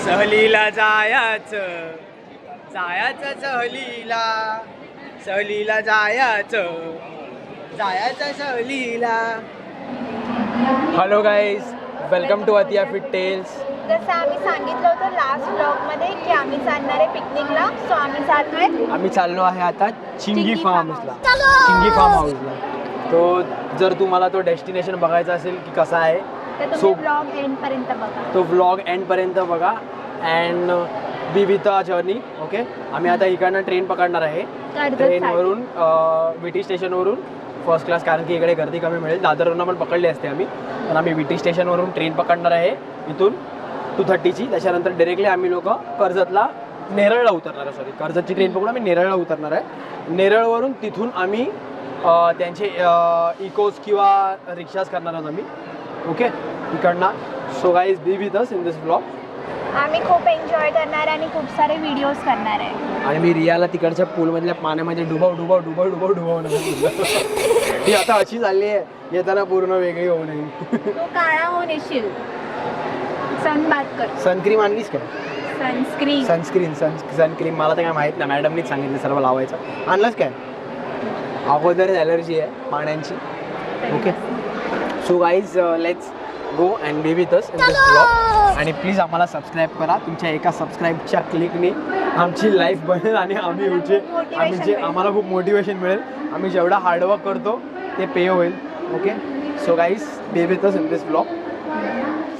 सहलीला जायचं जायचं सहलीला जायचं सहलीला. Hello guys, welcome to Atiya fit tales. जसं आम्ही सांगितलं होतं लास्ट ब्लॉगमध्ये की आम्ही चालणार आहे पिकनिकला, सो आम्ही चाललो आहे आता चिंगी फार्म हाऊसला. तो जर तुम्हाला तो डेस्टिनेशन बघायचा असेल की कसा आहे तर ब्लॉग एंड पर्यंत बघा. तो व्लॉग एंडपर्यंत बघा and B with a journey. Okay, आम्ही आता इकडनं ट्रेन पकडणार आहे. ट्रेनवरून विटी स्टेशनवरून फर्स्ट क्लास, कारण की इकडे गर्दी कमी मिळेल. दादरवरून पण पकडली असते आम्ही, पण आम्ही विटी स्टेशनवरून ट्रेन पकडणार आहे इथून 2:30ची. त्याच्यानंतर डिरेक्टली आम्ही लोक कर्जतला नेरळला उतरणार आहे. कर्जतची ट्रेन पकडून आम्ही नेरळला उतरणार आहे. नेरळवरून तिथून आम्ही त्यांचे इकोज किंवा रिक्षाज करणार आहोत आम्ही. ओके, इकडनं. So guys, B with us in this blog. आम्ही खूप एन्जॉय करणार आणि खूप सारे व्हिडिओज करणार आहे. आणि मी रियाला तिकडच्या पूलमधल्या पाण्यामध्ये डुबवणार. ती आता अशी चालली आहे, येताना पूर्ण वेगळी होऊ नये. तो काळा होऊन येशील. सनबाथ कर. सनक्रीम आणलीस का? सनस्क्रीन मला तर काय माहीत नाही, मॅडमनीच सांगितलं सर्व लावायचं. आणलंच काय? अगोदरच ॲलर्जी आहे पाण्याची. Okay, so guys, let's go and B with us in this blog. आणि प्लीज आम्हाला सबस्क्राईब करा. तुमच्या एका सबस्क्राईबच्या क्लिकने आमची लाईफ बनेल आणि आम्हाला खूप मोटिवेशन मिळेल. आम्ही जेवढा हार्डवर्क करतो ते पे होईल. Okay, so guys, B with us in this blog.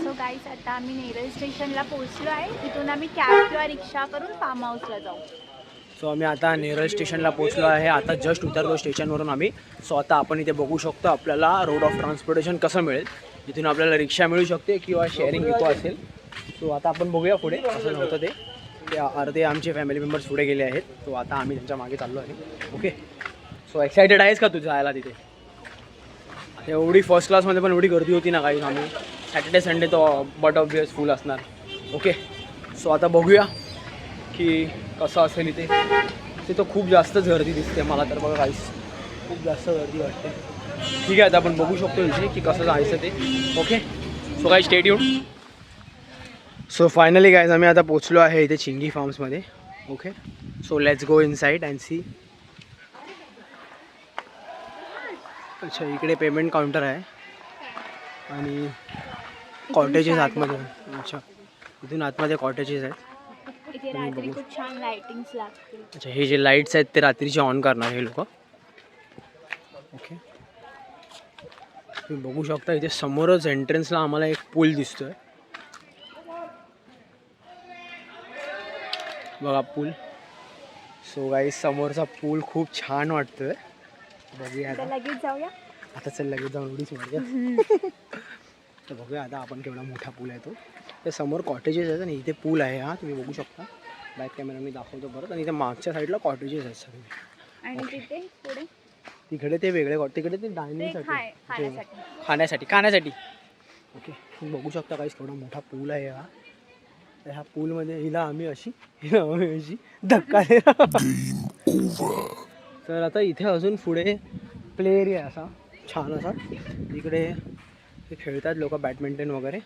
So guys, आता आम्ही नेरळ स्टेशनला पोहोचलो आहे. इथून आम्ही कॅब किंवा रिक्षा करून फार्म हाऊसला जाऊ. सो आम्ही आता नेरळ स्टेशनला पोहोचलो आहे. आता जस्ट उतरलो स्टेशनवरून आम्ही. सो आता आपण इथे बघू शकतो आपल्याला रोड ऑफ ट्रान्सपोर्टेशन कसं मिळेल. इथून आपल्याला रिक्षा मिळू शकते किंवा शेअरिंग इको असेल. सो आता आपण बघूया पुढे कसं नव्हतं ते अर्धे आमचे फॅमिली मेंबर्स पुढे गेले आहेत. तो आता आम्ही त्यांच्या मागे चाललो आहे. ओके, सो एक्सायटेड आहेस का तू जायला तिथे? एवढी फर्स्ट क्लासमध्ये पण एवढी गर्दी होती ना काही. आम्ही सॅटर्डे संडे तो बट ऑब्वियस फुल असणार. ओके, सो आता बघूया की कसं असेल इथे. ते तर खूप जास्तच गर्दी दिसते मला तर. बघा काहीच खूप जास्त गर्दी वाटते. ठीक आहे, आता आपण बघू शकतो इथे की कसं जायचं ते. ओके, सो काय stay tuned. So finally guys, आम्ही आता पोचलो आहे इथे चिंगी फार्म्समध्ये. Okay, so let's go inside and see. अच्छा, इकडे पेमेंट काउंटर आहे आणि कॉटेजेस आतमध्ये. अच्छा, इथून आतमध्ये कॉटेजेस आहेत. इथे रात्री खूप छान लाइटिंग्स लागतील. अच्छा, हे जे लाईट्स आहेत ते रात्रीचे ऑन करणार हे लोक. ओके, तुम्ही बघू शकता इथे समोरच एंट्रन्सला आम्हाला एक पूल दिसतोय. बघा पूल. सो गाईज, समोरचा पूल खूप छान वाटतोय. बघूया आता. लगेच जाऊया. आता चल लगेच जाऊन उडीच मारूया. तर बघूया आता आपण केवढा मोठा पूल आहे तो. ते समोर कॉटेजेस आहेत आणि इथे पूल आहे. हा तुम्ही बघू शकता. बॅक कॅमेरा मी दाखवतो परत. आणि इथे मागच्या साईडला कॉटेजेस आहेत सगळे. आणि तिथे पुढे तिकडे ते वेगळे तिकडे ते डायनिंगसाठी खाण्यासाठी. ओके, तुम्ही बघू शकता काहीच केवढा मोठा पूल आहे हा. ह्या पूलमध्ये हिला आम्ही अशी धक्का तर आता इथे अजून पुढे प्ले एरिया असा छान असा. इकडे ते खेळतात लोक बॅडमिंटन वगैरे.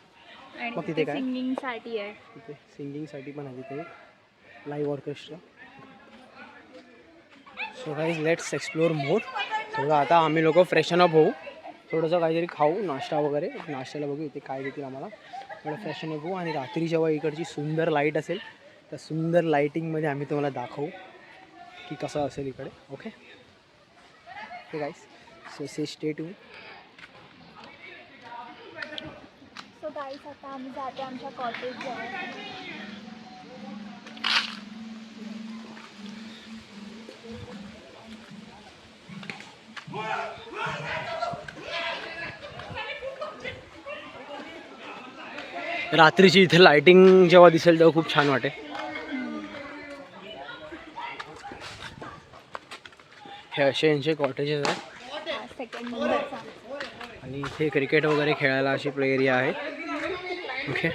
मग तिथे काय सिंगिंगसाठी आहे. तिथे सिंगिंगसाठी पण आहे तिथे live orchestra. So guys, let's explore more. थोडं आता आम्ही लोक फ्रेशन अप होऊ, थोडंसं काहीतरी खाऊ, नाश्ता वगैरे. नाश्त्याला बघू इथे काय देतील आम्हाला. थोडं फ्रेशन अप होऊ आणि रात्री जेव्हा इकडची सुंदर लाईट असेल त्या सुंदर लाईटिंगमध्ये आम्ही तुम्हाला दाखवू की कसं असेल इकडे. ओके, ओके गाईज, सो से स्टे ट्यून्ड. सो गाईज, आता आम्ही जाते आमच्या कॉटेज जवळ. रात्रीची इथे लाइटिंग जेव्हा दिसेल तेव्हा खूप छान वाटेल. हे असे यांचे कॉटेजेस आहेत आणि इथे क्रिकेट वगैरे खेळायला अशी प्ले एरिया आहे. ओके,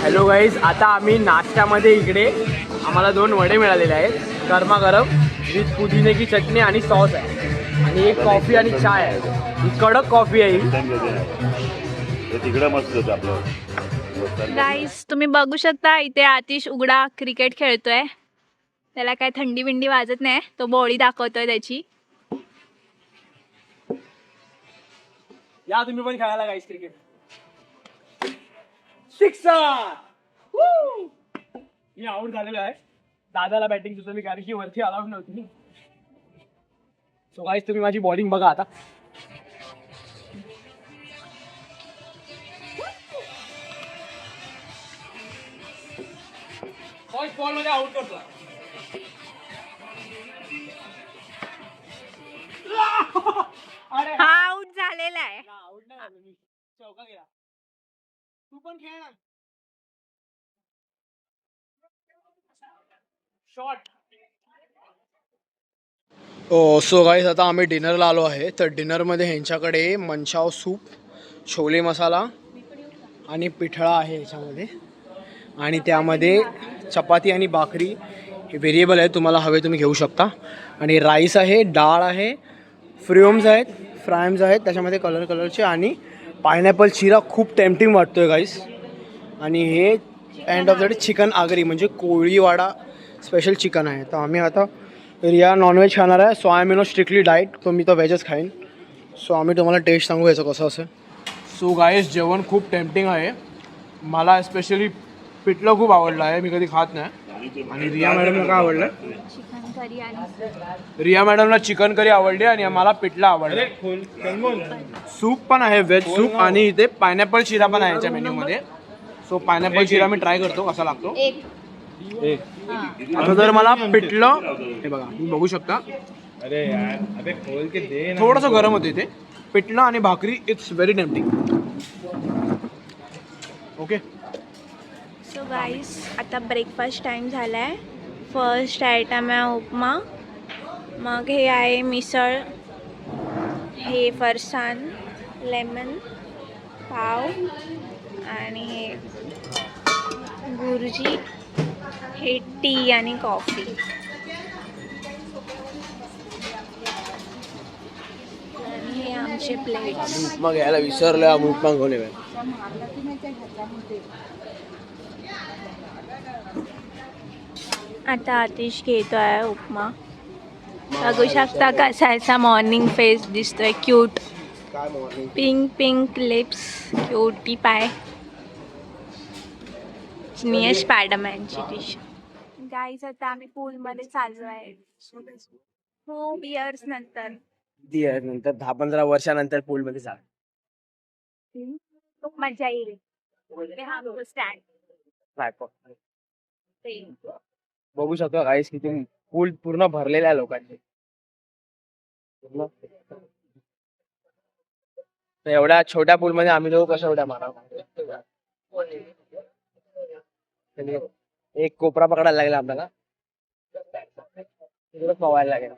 हॅलो गाईज, आता आम्ही नाश्त्यामध्ये इकडे आम्हाला 2 वडे मिळालेले आहेत गरमागरम विथ पुदिन्याची चटणी आणि सॉस आहे. आणि एक कॉफी आणि चाय आहे. ही कडक कॉफी आहे ही. तिकडे मस्त होतं आपलं. गाईस तुम्ही बघू शकता इथे आतिश उघडा क्रिकेट खेळतोय. त्याला काय थंडी बिंडी वाजत नाही. तो बॉडी दाखवतोय त्याची. या तुम्ही पण खेळायला गाईस क्रिकेट. सिक्सर. मी आउट झालेलो आहे. दादाला बॅटिंग सुचवली कारण की वरती अलाउड नव्हती. सो गाईस तुम्ही माझी बॉलिंग बघा आता. फर्स्ट बॉल मध्ये आउट करतो. अरे हा आउट झालेला आहे. आउट नाही झालो मी. चौका गेला. तू पण खेळ ना. शॉट. सो गाईस आता आम्ही डिनरला आलो आहे. तर डिनरमध्ये ह्यांच्याकडे मनचाव सूप, छोले मसाला आणि पिठळा आहे ह्याच्यामध्ये. आणि त्यामध्ये चपाती आणि भाकरी हे व्हेरिएबल आहे. तुम्हाला हवे तुम्ही घेऊ शकता. आणि राईस आहे, डाळ आहे, फ्रायम्स आहेत त्याच्यामध्ये कलरचे. आणि पायनॅपल चिरा खूप टेम्पटिंग वाटतोय गाईस. आणि हे end of the day chicken Agri म्हणजे कोळीवाडा स्पेशल चिकन आहे. तर आम्ही आता रिया नॉनव्हेज खाणार आहे. So I am no strictly diet. तो मी तर व्हेजच खाईन. सो आम्ही तुम्हाला टेस्ट सांगू याचं कसं असेल. सो गाईस जेवण खूप टेम्पटिंग आहे. मला स्पेशली पिठलं खूप आवडलं आहे. मी कधी खात नाही. आणि रिया मॅडमला काय आवडलं? चिकन करी आणि रिया मॅडमला चिकन करी आवडली आणि आम्हाला पिठलं आवडलं. सूप पण आहे, व्हेज सूप. आणि इथे पायनॅपल चिरा पण आहे याच्या मेन्यूमध्ये. सो पायनॅपल चिरा मी ट्राय करतो कसा लागतो. आता जर मला पिठलं हे बघा तुम्ही बघू शकता. अरे यार अबे खोल के दे. थोडंसं गरम होते इथे. पिठलं आणि भाकरी it's very tempting. Okay. So guys आता ब्रेकफास्ट टाईम झाला आहे. फर्स्ट आयटम आहे उपमा. मग हे आहे मिसळ, हे फरसाण, लेमन, पाव आणि हे गुरुजी, हे टी आणि कॉफी. आणि हे आमचे प्लेट्स. उपमा घ्यायला विसरलो. आम्ही उपमा घेऊन येऊ. आता आतिश घेतो आहे उपमा. बघू शकता कसायचा मॉर्निंग फेस दिसतोय. क्यूट पिंक लिप्स, क्यूटी पाय. नियश स्पायडरमॅनची टी शर्ट. गाईज आता आम्ही पूलमध्ये चाललो आहे. खूप इयर्स नंतर. नंतर 10-15 वर्षानंतर पूलमध्ये जा. खूप मजा येईल. स्टँड बघू शकतो गाईस किती पूल पूर्ण भरलेला आहे लोकांचे. एवढ्या छोट्या पूलमध्ये आम्ही दोघं कसं उड्या मारावं. एक कोपरा पकडायला लागला आपल्याला. पवायला लागेल.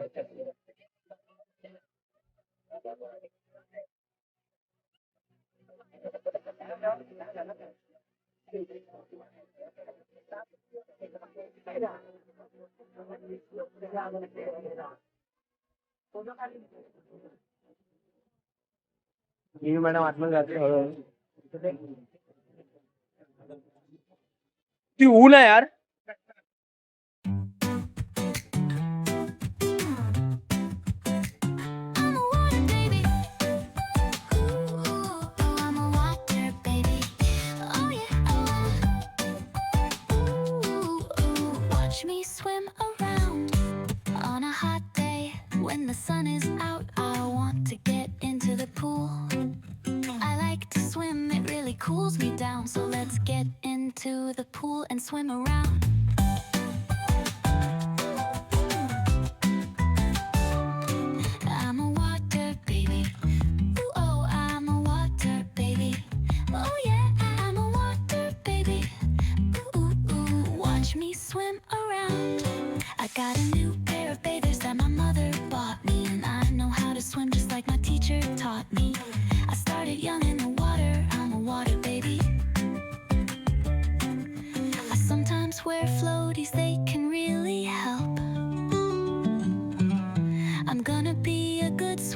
मॅडम आतमध्ये जाते हळूहळू. ती ऊन आहे यार. Me swim around on a hot day when the sun is out. I want to get into the pool. I like to swim, it really cools me down. So let's get into the pool and swim around. I'm a water baby. Ooh, oh, I'm a water baby. Oh yeah, I'm a water baby. Ooh, ooh, ooh, watch me swim around. I got a new pair of bathers that my mother bought me, and I know how to swim just like my teacher taught me. I started young in the water, I'm a water baby. I sometimes wear floaties, they can really help. I'm gonna be a good swimmer.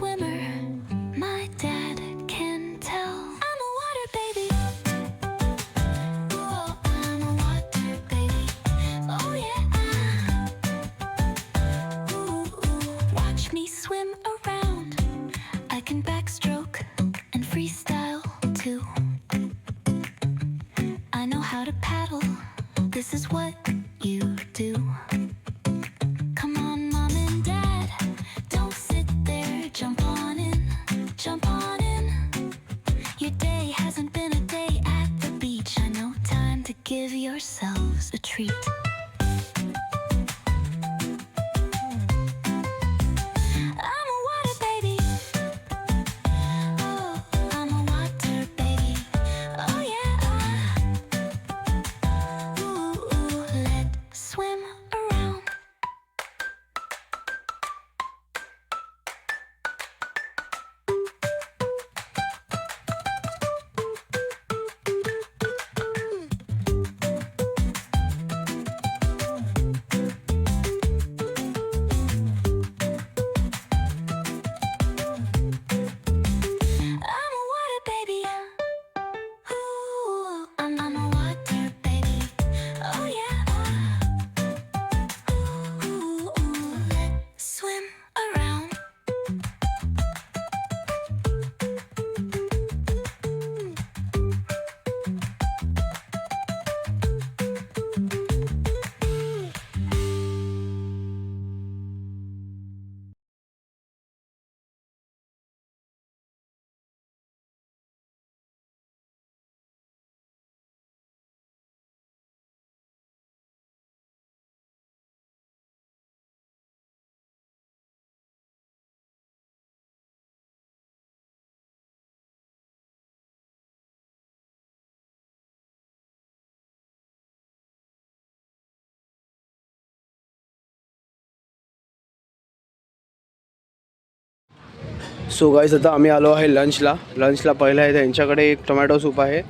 So guys आता आम्ही आलो आहे लंचला पहिलं आहे त्यांच्याकडे एक tomato soup आहे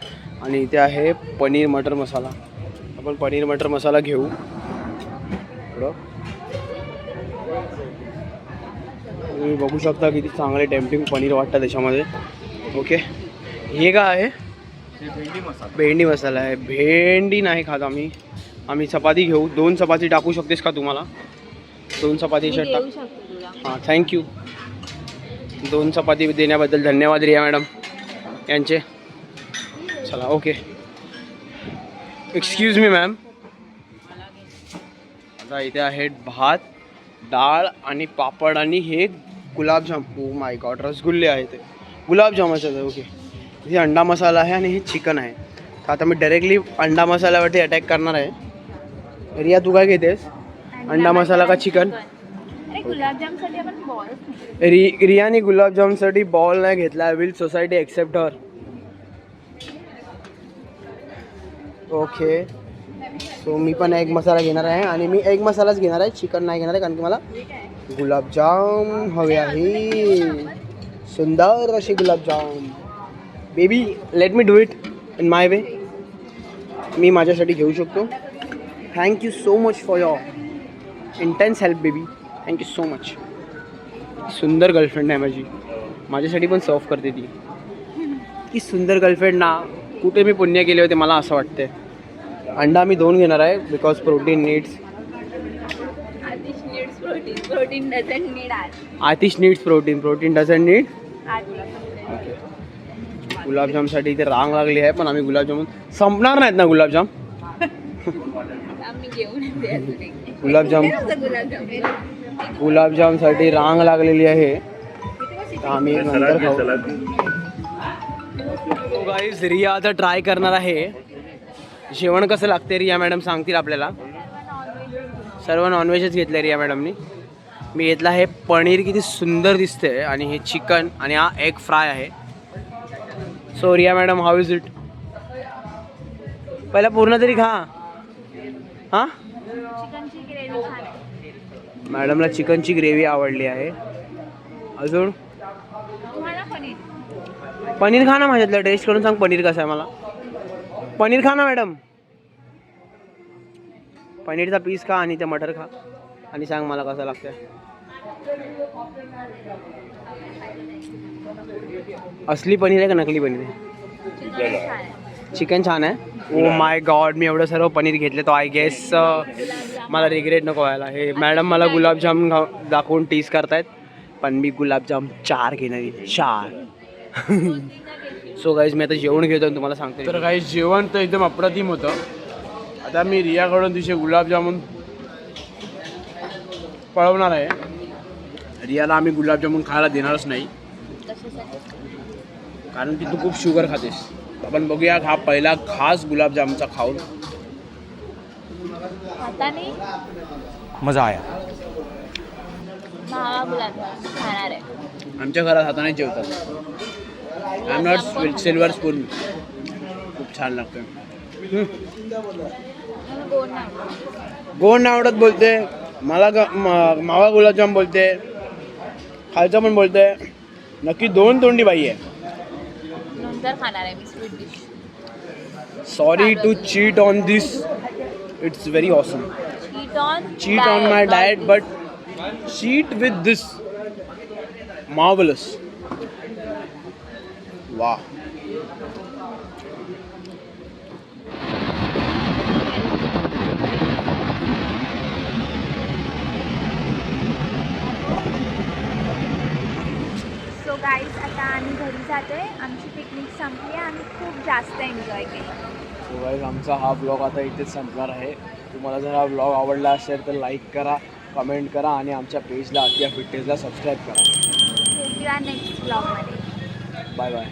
आणि इथे आहे पनीर मटर मसाला. आपण पनीर मटर मसाला घेऊ. थोडं तुम्ही बघू शकता किती चांगले टेम्पटिंग पनीर वाटतं त्याच्यामध्ये. ओके, हे काय आहे? भेंडी मसाला आहे. भेंडी नाही खात आम्ही चपाती घेऊ. 2 चपाती टाकू शकतेस का तुम्हाला? 2 चपाती टाक. हां, थँक्यू. 2 चपाती देण्याबद्दल धन्यवाद रिया मॅडम यांचे. चला ओके. Excuse me ma'am. आता इथे आहे भात, डाळ आणि पापड आणि हे गुलाबजाम. ओ माय गॉड, रसगुल्ले आहे ते गुलाबजामाचं आहे. ओके, इथे अंडा मसाला आहे आणि हे चिकन आहे. तर आता मी डायरेक्टली अंडा मसाल्यावरती अटॅक करणार आहे. रिया तू काय घेतेस, अंडा मसाला का चिकन? गुलाबजामसाठी आपण बॉल रियाने गुलाबजामसाठी बॉल नाही घेतला. Will society accept her? Okay, so मी पण एग मसाला घेणार आहे आणि मी एग मसालाच घेणार आहे, चिकन नाही घेणार आहे कारण की मला गुलाबजाम हवे आहे. सुंदर असे गुलाबजाम. Baby let me do it in my way. मी माझ्यासाठी घेऊ शकतो. Thank you so much for your intense help baby. Thank you so much. सुंदर गर्लफ्रेंड आहे माझ्यासाठी पण सर्व करते ती. की सुंदर गर्लफ्रेंड ना कुठे मी पुण्य केले होते मला असं वाटते. अंडा मी 2 घेणार आहे because protein needs. Atish needs protein doesn't need. Okay, गुलाबजामसाठी इथे रांग लागली आहे पण आम्ही गुलाबजामुन संपणार नाहीत ना गुलाबजाम. गुलाबजामसाठी रांग लागलेली आहे तर आम्ही नंतर खाऊ. गाईज रिया आता ट्राय करणार आहे जेवण कसं लागते. रिया मॅडम सांगतील आपल्याला. सर्व नॉनव्हेजच घेतलं रिया मॅडमनी. मी घेतला आहे पनीर, किती सुंदर दिसते, आणि हे चिकन आणि हा एग फ्राय आहे. So Riya madam how is it? पहिला पूर्ण तरी खा. हां, मॅडमला चिकनची ग्रेव्ही आवडली आहे. अजून पनीर खा ना, माझ्यातलं टेस्ट करून सांग पनीर कसं आहे मला. पनीर खा ना मॅडम, पनीरचा पीस खा आणि ते मटर खा आणि सांग मला कसं लागतं. असली पनीर आहे का नकली पनीर आहे? चिकन छान आहे. ओ माय गॉड, मी एवढं सर्व पनीर घेतले तर आय गेस मला रिग्रेट नको व्हायला. हे मॅडम मला गुलाबजाम दाखवून टीज करतायत पण मी गुलाबजाम 4 घेणार आहे. 4. सो गाईज मी आता जेवण घेतो आणि तुम्हाला सांगतो. तर गाईज जेवण तर एकदम अप्रतिम होतं. आता मी रियाकडून तिचे गुलाबजामुन पळवणार आहे. रियाला आम्ही गुलाबजामुन खायला देणारच नाही कारण की तू खूप शुगर खातेस. आपण बघूया हा पहिला खास गुलाबजामचा खाऊन. मजा आया. आमच्या घरात हाताने जेवतात. I am not silver spoon. खूप छान लागतं. गोड नाही आवडत बोलते मला. मावा गुलाबजाम बोलते, खालचा पण बोलते. नक्की 2 तोंडी बाई आहे. Sorry to cheat on this. It's very awesome. Cheat on my diet but cheat with this. Marvellous. वाह. सो गाईज आता आम्ही घरी जातोय. आमची पिकनिक संपली. आम्ही खूप जास्त एन्जॉय केली. सो गाईज आमचा हा ब्लॉग आता इथेच संपणार आहे. तुम्हाला जर हा ब्लॉग आवडला असेल तर लाईक करा, कमेंट करा आणि आमच्या पेजला अतिया फिटनेसला सबस्क्राईब करा. भेटूया नेक्स्ट ब्लॉगमध्ये. Bye bye.